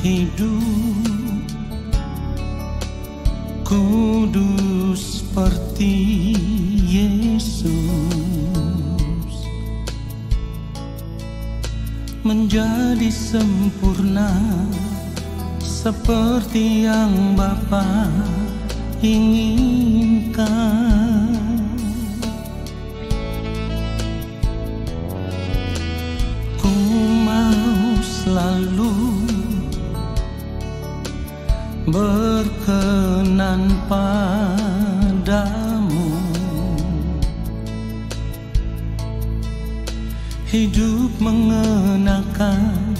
hidup kudus seperti Yesus, menjadi sempurna seperti yang Bapa inginkan. Ku mau selalu berkenan padamu, hidup mengenakan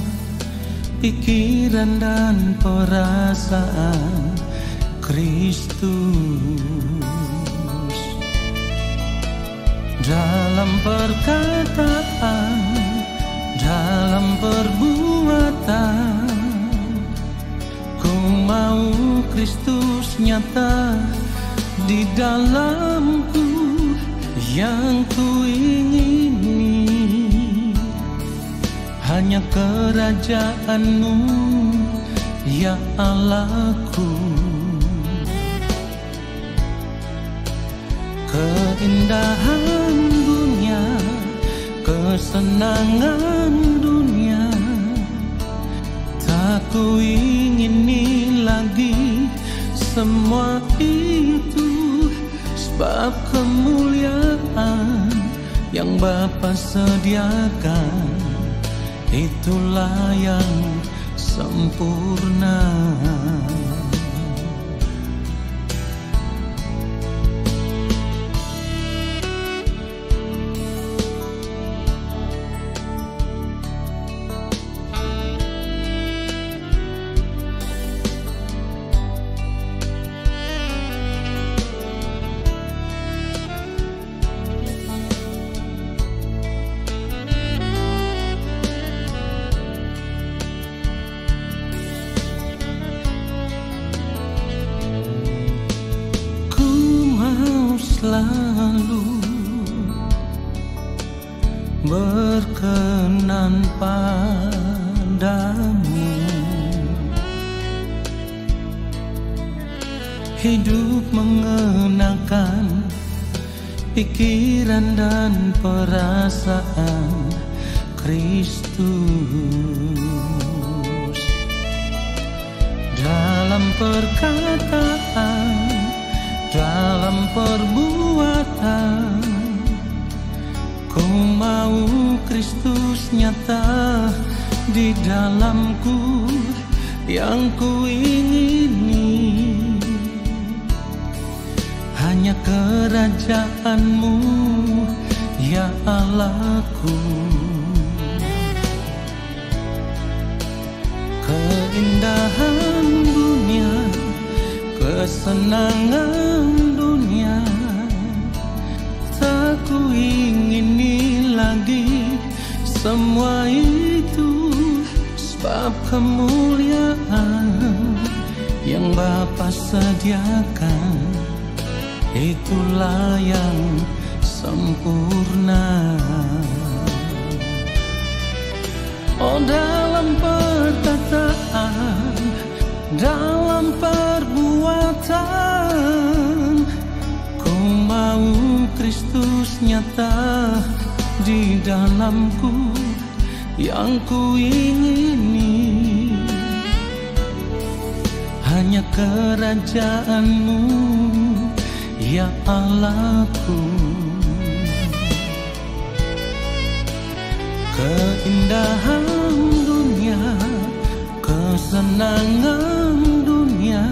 pikiran dan perasaan Kristus, dalam perkataan, dalam perbuatan. Ku mau Kristus nyata di dalamku, yang ku ingini hanya kerajaan-Mu, ya Allahku. Keindahan dunia, kesenangan dunia, tak ku ingini lagi semua itu, sebab kemuliaan yang Bapa sediakan, itulah yang sempurna. Selalu berkenan padamu, hidup mengenakan pikiran dan perasaan Kristus, dalam perkataan, dalam perbuatan. Ku mau Kristus nyata di dalamku, yang ku ingini hanya kerajaan-Mu, ya Allahku. Keindahan dunia, kesenangan dunia, tak ku ingini lagi semua itu, sebab kemuliaan yang Bapa sediakan, itulah yang sempurna. Oh, dalam perkataan, dalam perbuatan, ku mau Kristus nyata di dalamku, yang ku ingini hanya kerajaan-Mu, ya Allahku. Keindahan dunia, kesenangan dunia,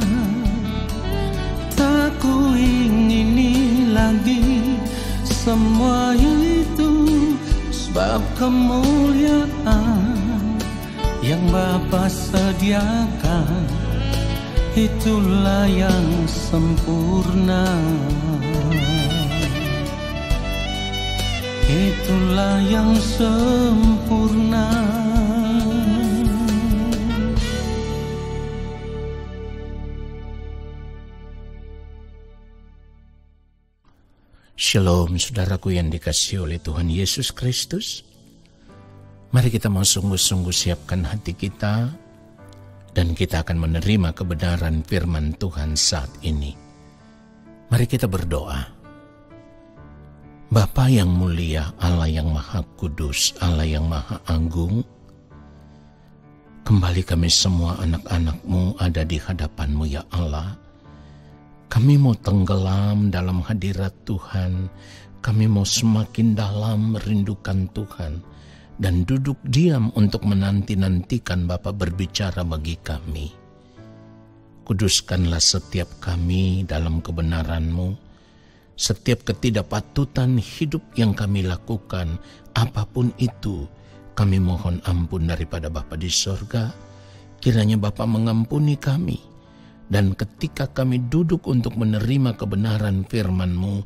tak ku ingini lagi semua itu, sebab kemuliaan yang Bapa sediakan, itulah yang sempurna. Itulah yang sempurna. Shalom saudaraku yang dikasihi oleh Tuhan Yesus Kristus. Mari kita mau sungguh-sungguh siapkan hati kita dan kita akan menerima kebenaran firman Tuhan saat ini. Mari kita berdoa. Bapa yang mulia, Allah yang maha kudus, Allah yang maha agung, kembali kami semua anak-anak-Mu ada di hadapan-Mu ya Allah. Kami mau tenggelam dalam hadirat Tuhan, kami mau semakin dalam merindukan Tuhan, dan duduk diam untuk menanti-nantikan Bapa berbicara bagi kami. Kuduskanlah setiap kami dalam kebenaran-Mu, setiap ketidakpatutan hidup yang kami lakukan, apapun itu, kami mohon ampun daripada Bapa di sorga. Kiranya Bapa mengampuni kami, dan ketika kami duduk untuk menerima kebenaran firman-Mu,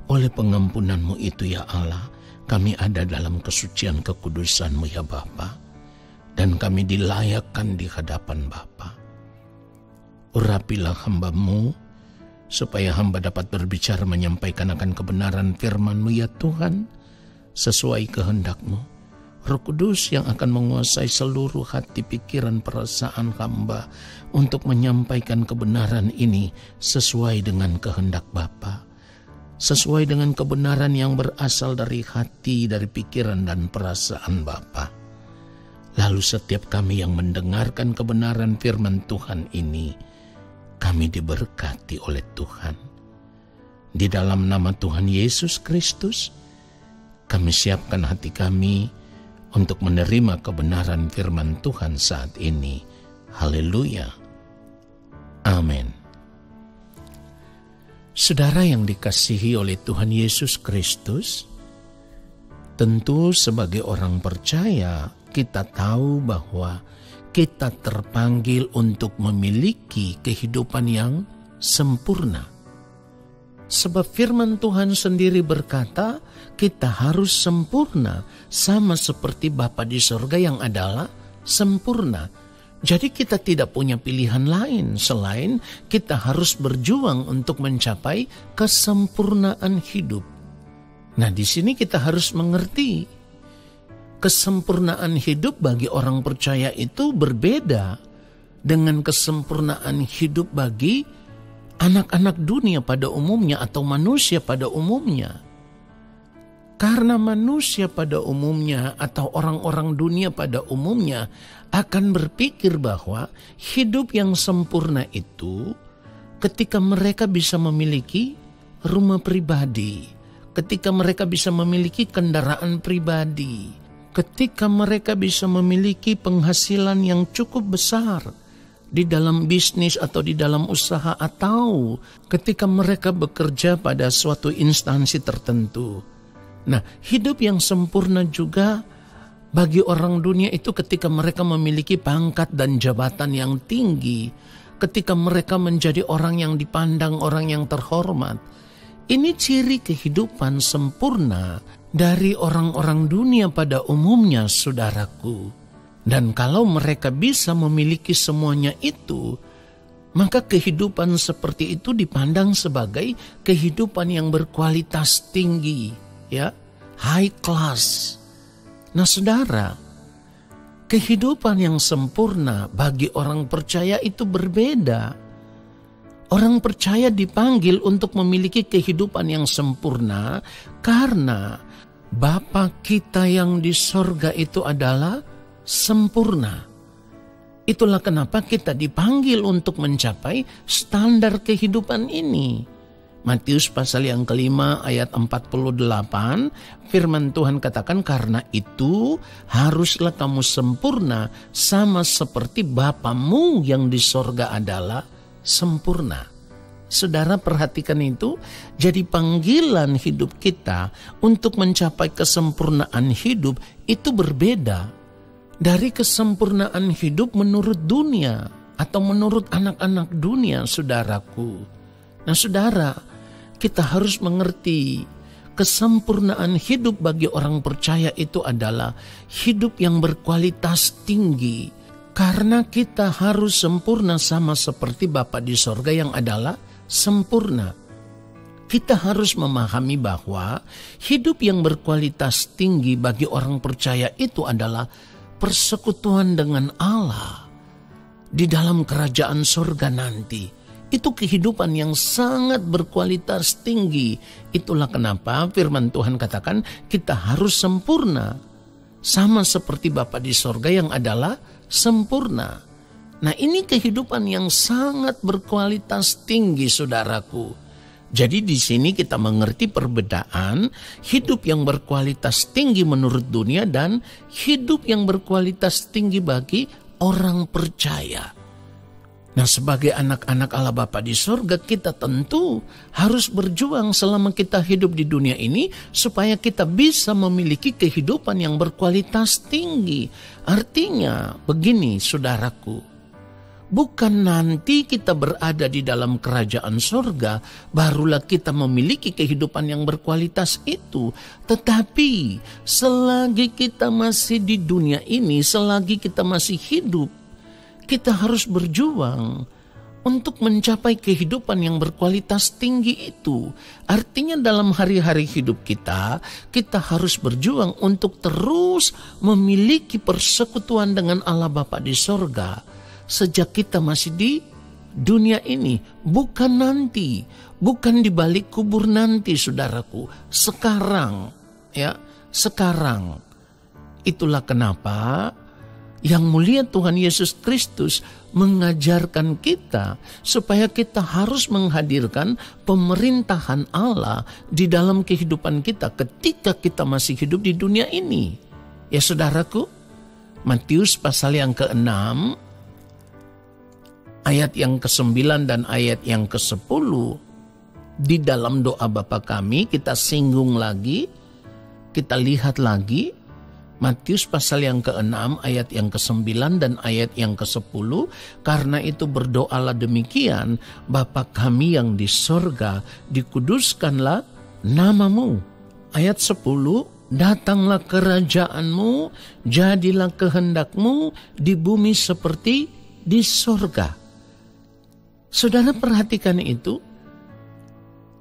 oleh pengampunan-Mu itu ya Allah, kami ada dalam kesucian kekudusan-Mu ya Bapa, dan kami dilayakkan di hadapan Bapa. Urapilah hamba-Mu, supaya hamba dapat berbicara menyampaikan akan kebenaran firman-Mu ya Tuhan, sesuai kehendak-Mu. Roh Kudus yang akan menguasai seluruh hati, pikiran, perasaan hamba untuk menyampaikan kebenaran ini sesuai dengan kehendak Bapa, sesuai dengan kebenaran yang berasal dari hati, dari pikiran dan perasaan Bapa. Lalu setiap kami yang mendengarkan kebenaran firman Tuhan ini, kami diberkati oleh Tuhan. Di dalam nama Tuhan Yesus Kristus, kami siapkan hati kami untuk menerima kebenaran firman Tuhan saat ini. Haleluya. Amin. Saudara yang dikasihi oleh Tuhan Yesus Kristus, tentu sebagai orang percaya kita tahu bahwa kita terpanggil untuk memiliki kehidupan yang sempurna. Sebab firman Tuhan sendiri berkata, kita harus sempurna sama seperti Bapa di sorga yang adalah sempurna. Jadi kita tidak punya pilihan lain selain kita harus berjuang untuk mencapai kesempurnaan hidup. Nah, di sini kita harus mengerti kesempurnaan hidup bagi orang percaya itu berbeda dengan kesempurnaan hidup bagi anak-anak dunia pada umumnya atau manusia pada umumnya. Karena manusia pada umumnya atau orang-orang dunia pada umumnya akan berpikir bahwa hidup yang sempurna itu ketika mereka bisa memiliki rumah pribadi, ketika mereka bisa memiliki kendaraan pribadi, ketika mereka bisa memiliki penghasilan yang cukup besar di dalam bisnis atau di dalam usaha, atau ketika mereka bekerja pada suatu instansi tertentu. Nah, hidup yang sempurna juga bagi orang dunia itu ketika mereka memiliki pangkat dan jabatan yang tinggi, ketika mereka menjadi orang yang dipandang, orang yang terhormat. Ini ciri kehidupan sempurna dari orang-orang dunia pada umumnya, saudaraku. Dan kalau mereka bisa memiliki semuanya itu, maka kehidupan seperti itu dipandang sebagai kehidupan yang berkualitas tinggi, ya, high class. Nah, saudara, kehidupan yang sempurna bagi orang percaya itu berbeda. Orang percaya dipanggil untuk memiliki kehidupan yang sempurna karena Bapa kita yang di sorga itu adalah sempurna. Itulah kenapa kita dipanggil untuk mencapai standar kehidupan ini. Matius pasal yang kelima ayat 48, firman Tuhan katakan, karena itu haruslah kamu sempurna sama seperti Bapamu yang di sorga adalah sempurna. Saudara perhatikan itu, jadi panggilan hidup kita untuk mencapai kesempurnaan hidup itu berbeda dari kesempurnaan hidup menurut dunia atau menurut anak-anak dunia, saudaraku. Nah, saudara, kita harus mengerti kesempurnaan hidup bagi orang percaya itu adalah hidup yang berkualitas tinggi. Karena kita harus sempurna sama seperti Bapa di sorga yang adalah sempurna. Kita harus memahami bahwa hidup yang berkualitas tinggi bagi orang percaya itu adalah persekutuan dengan Allah. di dalam kerajaan surga nanti. Itu kehidupan yang sangat berkualitas tinggi. Itulah kenapa firman Tuhan katakan kita harus sempurna. Sama seperti Bapa di sorga yang adalah sempurna. Nah, ini kehidupan yang sangat berkualitas tinggi, saudaraku. Jadi di sini kita mengerti perbedaan hidup yang berkualitas tinggi menurut dunia dan hidup yang berkualitas tinggi bagi orang percaya. Nah, sebagai anak-anak Allah Bapa di sorga, kita tentu harus berjuang selama kita hidup di dunia ini supaya kita bisa memiliki kehidupan yang berkualitas tinggi. Artinya begini, saudaraku, bukan nanti kita berada di dalam kerajaan sorga barulah kita memiliki kehidupan yang berkualitas itu. Tetapi selagi kita masih di dunia ini, selagi kita masih hidup, kita harus berjuang untuk mencapai kehidupan yang berkualitas tinggi itu. Artinya dalam hari-hari hidup kita harus berjuang untuk terus memiliki persekutuan dengan Allah Bapa di sorga. Sejak kita masih di dunia ini, bukan nanti, bukan di balik kubur nanti, saudaraku. Sekarang, ya, sekarang. Itulah kenapa Yang mulia Tuhan Yesus Kristus mengajarkan kita supaya kita harus menghadirkan pemerintahan Allah di dalam kehidupan kita ketika kita masih hidup di dunia ini. Ya saudaraku, Matius pasal yang ke-6, ayat yang ke-9 dan ayat yang ke-10, di dalam doa Bapa kami kita singgung lagi, kita lihat lagi, Matius pasal yang ke-6 ayat yang ke-9 dan ayat yang ke-10. Karena itu berdoalah demikian, Bapa kami yang di sorga, dikuduskanlah namamu. Ayat 10, datanglah kerajaanmu, jadilah kehendakmu di bumi seperti di sorga. Saudara perhatikan itu.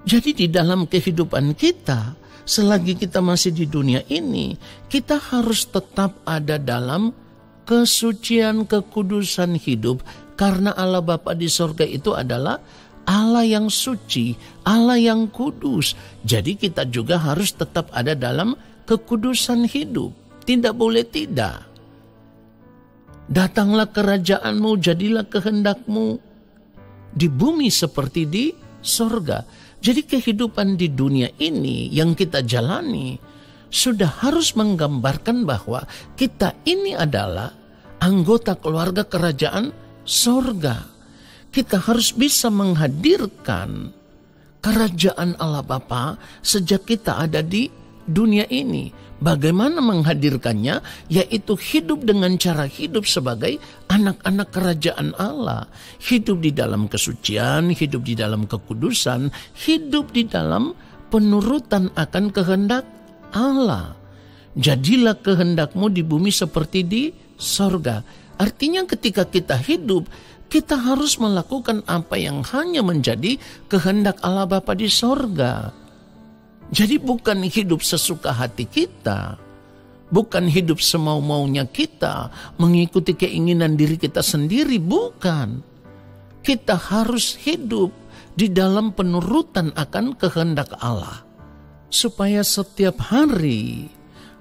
Jadi di dalam kehidupan kita, selagi kita masih di dunia ini, kita harus tetap ada dalam kesucian, kekudusan hidup. Karena Allah Bapa di sorga itu adalah Allah yang suci, Allah yang kudus. Jadi kita juga harus tetap ada dalam kekudusan hidup. Tidak boleh tidak. Datanglah kerajaanmu, jadilah kehendakmu di bumi seperti di sorga. Jadi kehidupan di dunia ini yang kita jalani sudah harus menggambarkan bahwa kita ini adalah anggota keluarga kerajaan sorga. Kita harus bisa menghadirkan kerajaan Allah Bapa sejak kita ada di dunia ini. Bagaimana menghadirkannya? Yaitu hidup dengan cara hidup sebagai anak-anak kerajaan Allah. Hidup di dalam kesucian, hidup di dalam kekudusan, hidup di dalam penurutan akan kehendak Allah. Jadilah kehendakmu di bumi seperti di sorga. Artinya ketika kita hidup, kita harus melakukan apa yang hanya menjadi kehendak Allah Bapa di sorga. Jadi bukan hidup sesuka hati kita, bukan hidup semau-maunya kita, mengikuti keinginan diri kita sendiri, bukan. Kita harus hidup di dalam penurutan akan kehendak Allah. Supaya setiap hari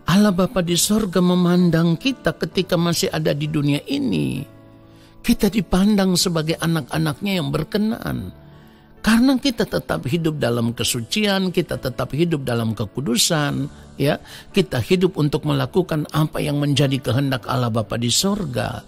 Allah Bapa di sorga memandang kita ketika masih ada di dunia ini. Kita dipandang sebagai anak-anaknya yang berkenan. Karena kita tetap hidup dalam kesucian, kita tetap hidup dalam kekudusan, ya. Kita hidup untuk melakukan apa yang menjadi kehendak Allah Bapa di sorga.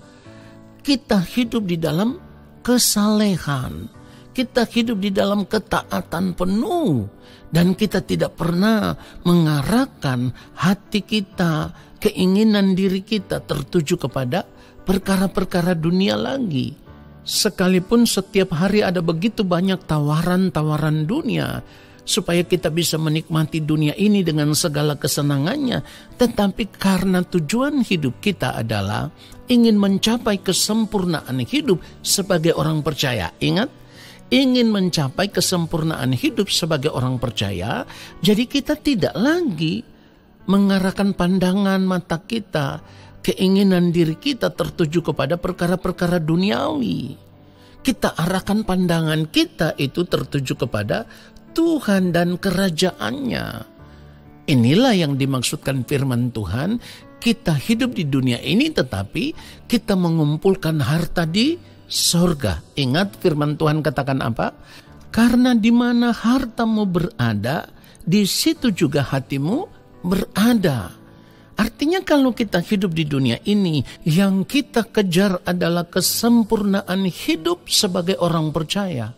Kita hidup di dalam kesalehan. Kita hidup di dalam ketaatan penuh. Dan kita tidak pernah mengarahkan hati kita, keinginan diri kita tertuju kepada perkara-perkara dunia lagi. Sekalipun setiap hari ada begitu banyak tawaran-tawaran dunia supaya kita bisa menikmati dunia ini dengan segala kesenangannya, tetapi karena tujuan hidup kita adalah ingin mencapai kesempurnaan hidup sebagai orang percaya. Ingat, ingin mencapai kesempurnaan hidup sebagai orang percaya, jadi kita tidak lagi mengarahkan pandangan mata kita, keinginan diri kita tertuju kepada perkara-perkara duniawi. Kita arahkan pandangan kita itu tertuju kepada Tuhan dan kerajaannya. Inilah yang dimaksudkan firman Tuhan. Kita hidup di dunia ini tetapi kita mengumpulkan harta di sorga. Ingat firman Tuhan katakan apa? Karena di mana hartamu berada, di situ juga hatimu berada. Artinya kalau kita hidup di dunia ini, yang kita kejar adalah kesempurnaan hidup sebagai orang percaya.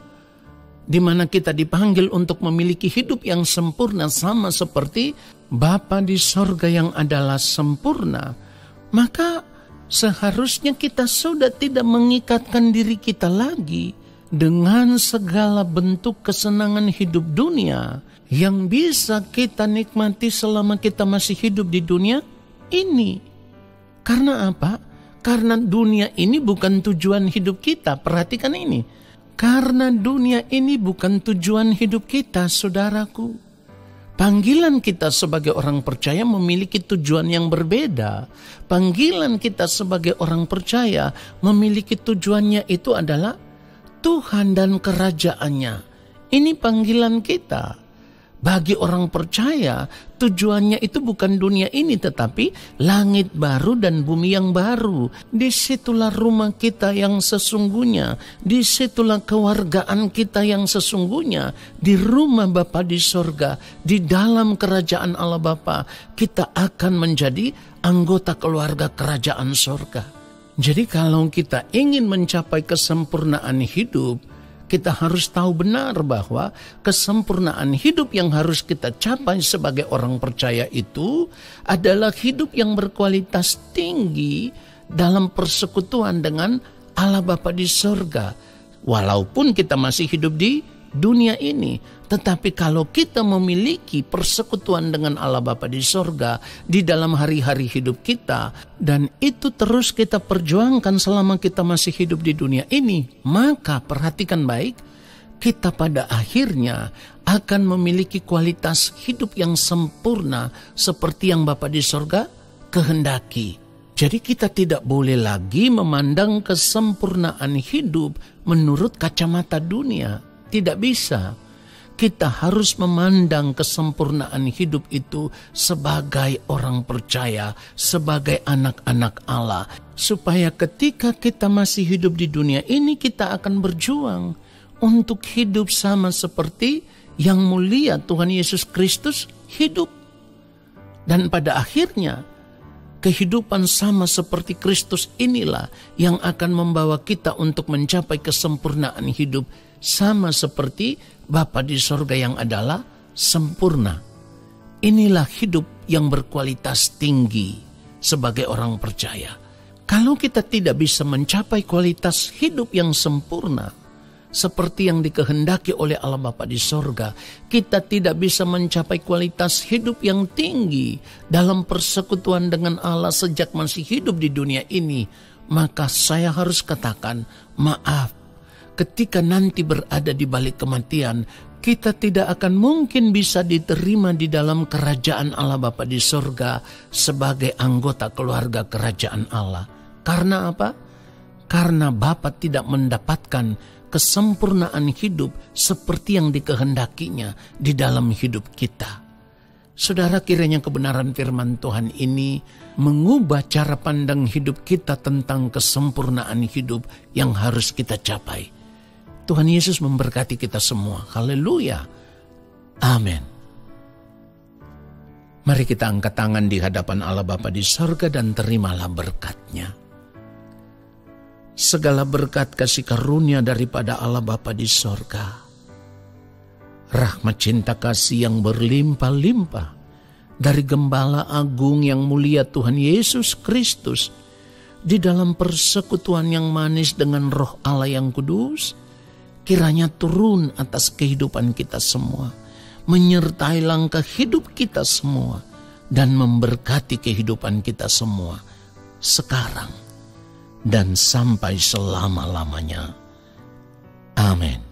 Di mana kita dipanggil untuk memiliki hidup yang sempurna sama seperti Bapa di sorga yang adalah sempurna. Maka seharusnya kita sudah tidak mengikatkan diri kita lagi dengan segala bentuk kesenangan hidup dunia yang bisa kita nikmati selama kita masih hidup di dunia ini. Karena apa? Karena dunia ini bukan tujuan hidup kita. Perhatikan ini. Karena dunia ini bukan tujuan hidup kita, saudaraku. Panggilan kita sebagai orang percaya memiliki tujuan yang berbeda. Panggilan kita sebagai orang percaya memiliki tujuannya itu adalah Tuhan dan kerajaannya. Ini panggilan kita. Bagi orang percaya, tujuannya itu bukan dunia ini, tetapi langit baru dan bumi yang baru. Disitulah rumah kita yang sesungguhnya. Disitulah kewargaan kita yang sesungguhnya. Di rumah Bapa di sorga, di dalam kerajaan Allah Bapa, kita akan menjadi anggota keluarga kerajaan sorga. Jadi kalau kita ingin mencapai kesempurnaan hidup, kita harus tahu benar bahwa kesempurnaan hidup yang harus kita capai sebagai orang percaya itu adalah hidup yang berkualitas tinggi dalam persekutuan dengan Allah Bapa di sorga. Walaupun kita masih hidup di dunia ini, tetapi kalau kita memiliki persekutuan dengan Allah Bapa di sorga di dalam hari-hari hidup kita, dan itu terus kita perjuangkan selama kita masih hidup di dunia ini, maka perhatikan baik, kita pada akhirnya akan memiliki kualitas hidup yang sempurna seperti yang Bapa di sorga kehendaki. Jadi kita tidak boleh lagi memandang kesempurnaan hidup menurut kacamata dunia. Tidak bisa. Kita harus memandang kesempurnaan hidup itu sebagai orang percaya, sebagai anak-anak Allah. Supaya ketika kita masih hidup di dunia ini, kita akan berjuang untuk hidup sama seperti yang mulia Tuhan Yesus Kristus hidup. Dan pada akhirnya, kehidupan sama seperti Kristus inilah yang akan membawa kita untuk mencapai kesempurnaan hidup sama seperti Bapa di sorga yang adalah sempurna. Inilah hidup yang berkualitas tinggi sebagai orang percaya. Kalau kita tidak bisa mencapai kualitas hidup yang sempurna seperti yang dikehendaki oleh Allah Bapa di sorga, kita tidak bisa mencapai kualitas hidup yang tinggi dalam persekutuan dengan Allah sejak masih hidup di dunia ini, maka saya harus katakan, maaf, ketika nanti berada di balik kematian, kita tidak akan mungkin bisa diterima di dalam kerajaan Allah Bapa di sorga sebagai anggota keluarga kerajaan Allah. Karena apa? Karena Bapa tidak mendapatkan kesempurnaan hidup seperti yang dikehendakinya di dalam hidup kita. Saudara, kiranya kebenaran firman Tuhan ini mengubah cara pandang hidup kita tentang kesempurnaan hidup yang harus kita capai. Tuhan Yesus memberkati kita semua. Haleluya. Amin. Mari kita angkat tangan di hadapan Allah Bapa di sorga dan terimalah berkat-Nya. Segala berkat kasih karunia daripada Allah Bapa di sorga, rahmat cinta kasih yang berlimpah-limpah dari Gembala Agung yang mulia Tuhan Yesus Kristus, di dalam persekutuan yang manis dengan Roh Allah yang kudus, kiranya turun atas kehidupan kita semua, menyertai langkah hidup kita semua, dan memberkati kehidupan kita semua sekarang dan sampai selama-lamanya. Amin.